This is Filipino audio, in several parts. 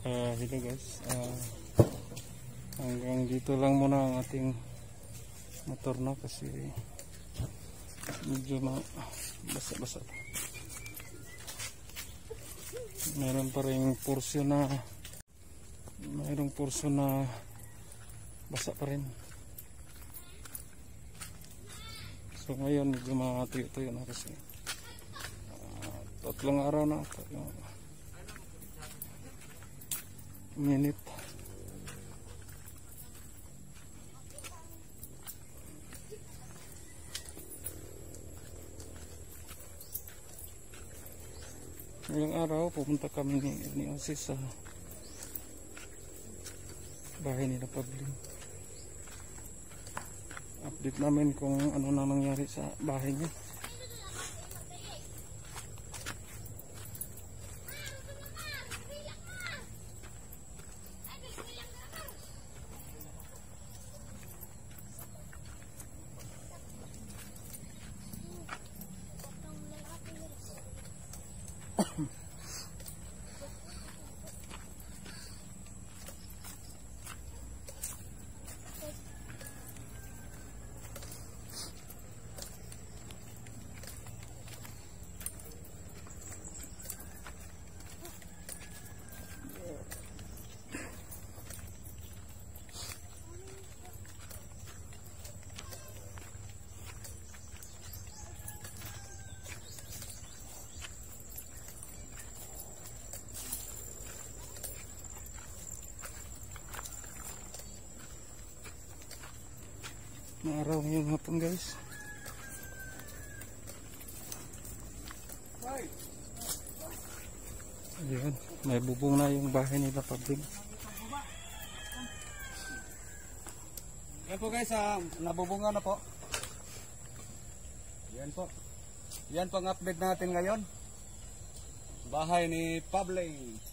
Hello guys, hanggang dito lang muna ang ating motor na kasi medyo basa-basa. Mayroon pa rin portion na basa pa rin. So ngayon medyo matuyo-tuyo na kasi 3 araw na, 3 minute. Ngayong araw pupunta kami ni Osis sa bahay nila Pabling. Update namin kung ano na nangyari sa bahay niya. Maaraw ngayong hapon guys. Ayan, may bubong na yung bahay nila Pabling. Yan po guys, nabubunga na po. Yan po. Yan po ang update natin ngayon. Bahay ni Pabling.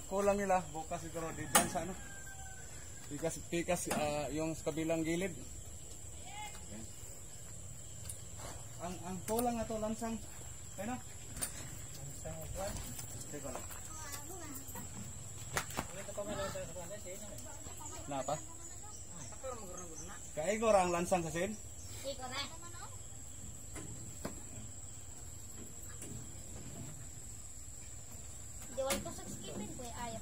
Kulang nila bukas siguro diyan sa ano, pikas yung sa kabilang gilid. Ang kulang na to lansang ano, lansang upuan teko na napa kaigor ang lansang sa sin igor na diwal ko sa skipin ko ayaw.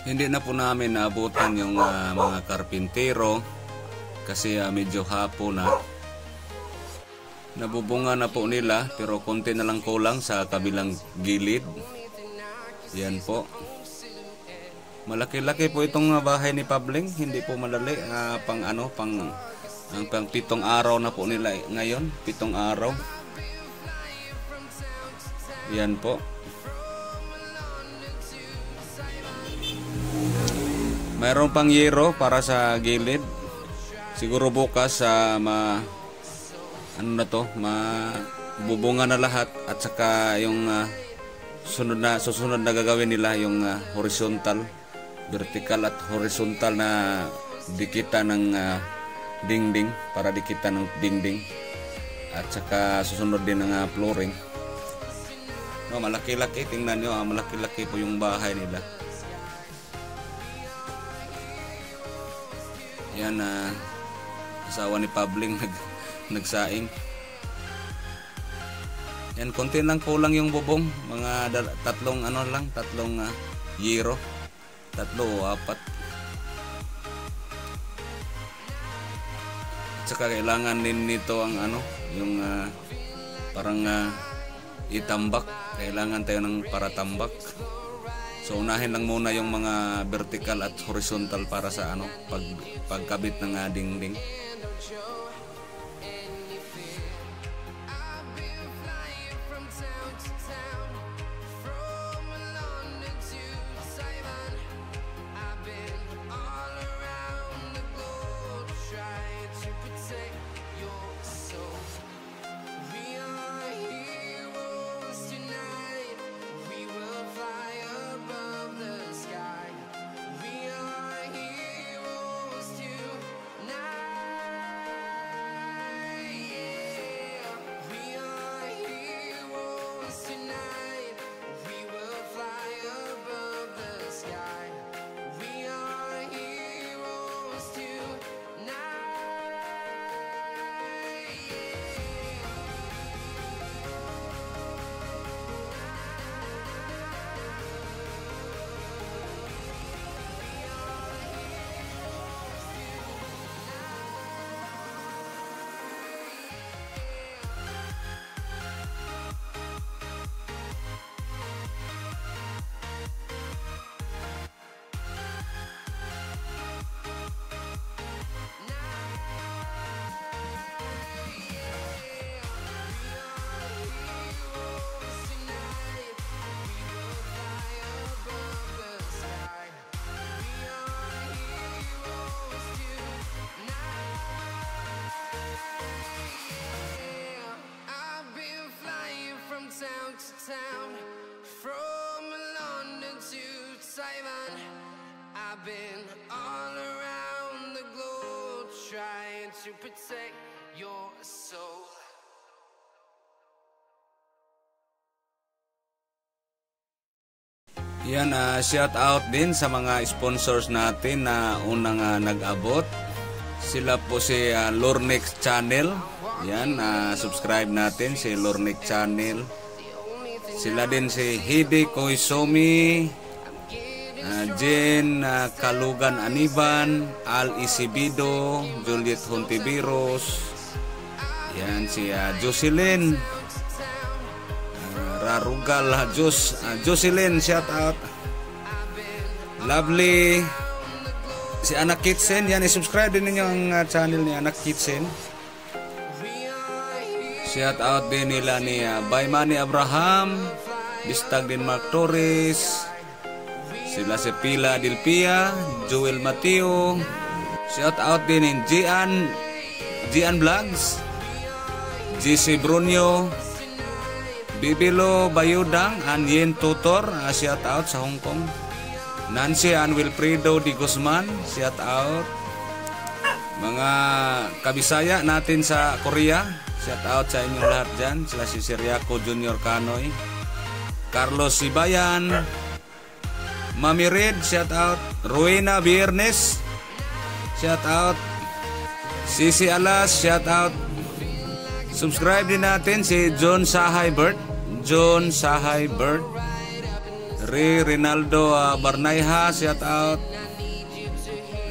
Hindi na po namin naabutan yung mga karpintero kasi medyo hapon na. Nabubunga na po nila pero konti na lang kulang sa kabilang gilid. Yan po. Malaki-laki po itong bahay ni Pabling, hindi po madali pang 7 araw na po nila ngayon, 7 araw. Yan po. Mayroon pang yero para sa gilid. Siguro bukas mabubunga na lahat at saka yung susunod na gagawin nila yung horizontal, vertical at horizontal na dikitan ng dingding para dikitan ng dingding at saka susunod din ng flooring. No, malaki-laki, tingnan nyo, malaki-laki po yung bahay nila. Yan, asawa ni Pabling nagsaing. Yan, konti lang kulang yung bubong, mga tatlong yero, 3 o 4. Saka kailangan din nito ang yung parang itambak. Kailangan tayo ng paratambak. So unahin lang muna yung mga vertical at horizontal para sa pagkabit ng dingding. Your soul. We are heroes tonight. town, from London to Taiwan. I've been all around the globe trying to protect your soul. Yan, shout out din sa mga sponsors natin na unang nag-abot. Sila po si Lornex Channel. Yan, subscribe natin si Lornex Channel. Sila din si Hide Koisomi, Jen Kalugan Aniban, Al Isibido, Juliet Hontiveros. Yan, si Jocelyn Rarugal Jocelyn, shout out. Lovely. Si Anak Kitchen, yan, i-subscribe din ninyo ang channel ni Anak Kitchen. Shout out din nila ni Baymani Abraham, Bistag din Mark Torres, sila si Pila Dilpia, Joel Mateo. Shout out din ni Gian Vlogs, GC Brunyo, Bibilo Bayudang, Yen Tutor, shout out sa Hong Kong. Nancy and Wilfredo Di Guzman, shout out. Mga kabisaya natin sa Korea, shout out sa inyong lahat dyan. Sila si Siriaco Junior Canoy, Carlos Sibayan, Mami Red, shout out. Rowena Biernes, shout out. Sisi Alas, shout out. Subscribe din natin si John Sahay Bird, Rinaldo Barnayha, shout out.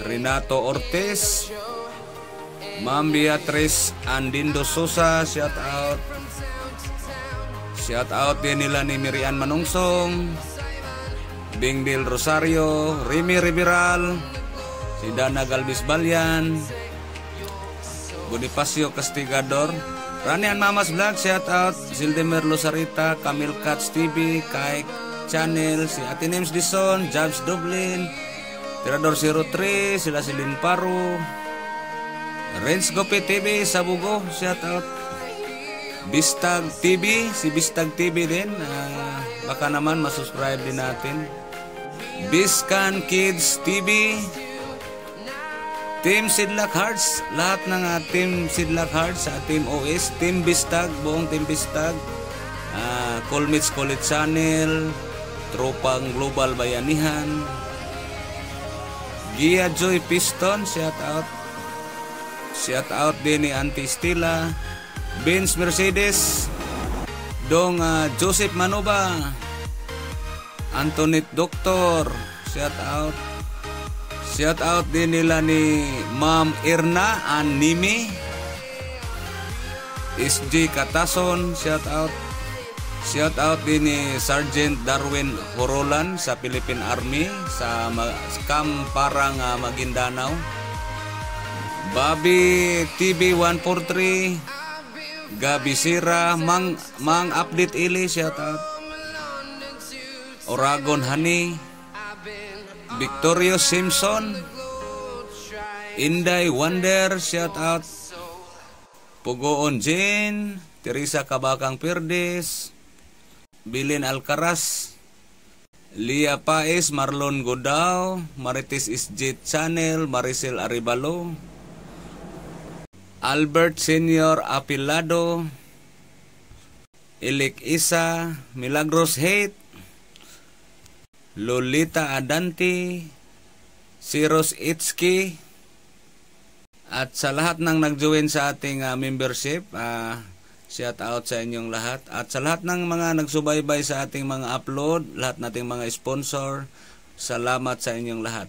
Renato Ortiz, Ma'am Beatrice Andindo Sosa, shout out. Shout out din nila ni Miriam Manungsong, Bingdil Rosario, Remy Riberal, si Dana Galvis Balyan, Bonifacio Castigador, Ranian Mamas Vlog, shout out. Zildemer Losarita, Camille Cats TV, Kaik Channel, si Atinems Dison, Jabs Dublin, Tirador 03, sila si Lin Paro, Renz Gope TV, Sabugo, shout out. Bistag TV, si Bistag TV din, baka naman masubscribe din natin. Biscan Kids TV, Team Sidlak Hearts, lahat ng Team Sidlak Hearts, Team OS, Team Bistag, buong Team Bistag, Colmits College Channel, Tropang Global Bayanihan, Gia Joy Piston, shout out. Shout out din ni Auntie Stila, Benz Mercedes, Dong Joseph Manoba, Antoinette Doctor, shout out. Shout out din nila ni Ma'am Irna Animi, SJ Katason, shout out. Shout out din ni Sergeant Darwin Horolan sa Philippine Army sa Camp Parang Maguindanao. Bobby TV 143, Gabi Sira, Mang Update Ili, shout out. Oragon Honey, Victorio Simpson, Inday Wonder, shout out. Pugoon Jane, Teresa Kabakang Perdes, Bilin Alcaraz, Lia Paes, Marlon Godao, Marites Isjet Channel, Maricel Aribalo, Albert Senior Apilado, Ilik Isa, Milagros Hate, Lolita Adanti, Siros Itski, at sa lahat ng nag-join sa ating membership, shout out sa inyong lahat. At sa lahat ng mga nagsubaybay sa ating mga upload, lahat nating mga sponsor, salamat sa inyong lahat.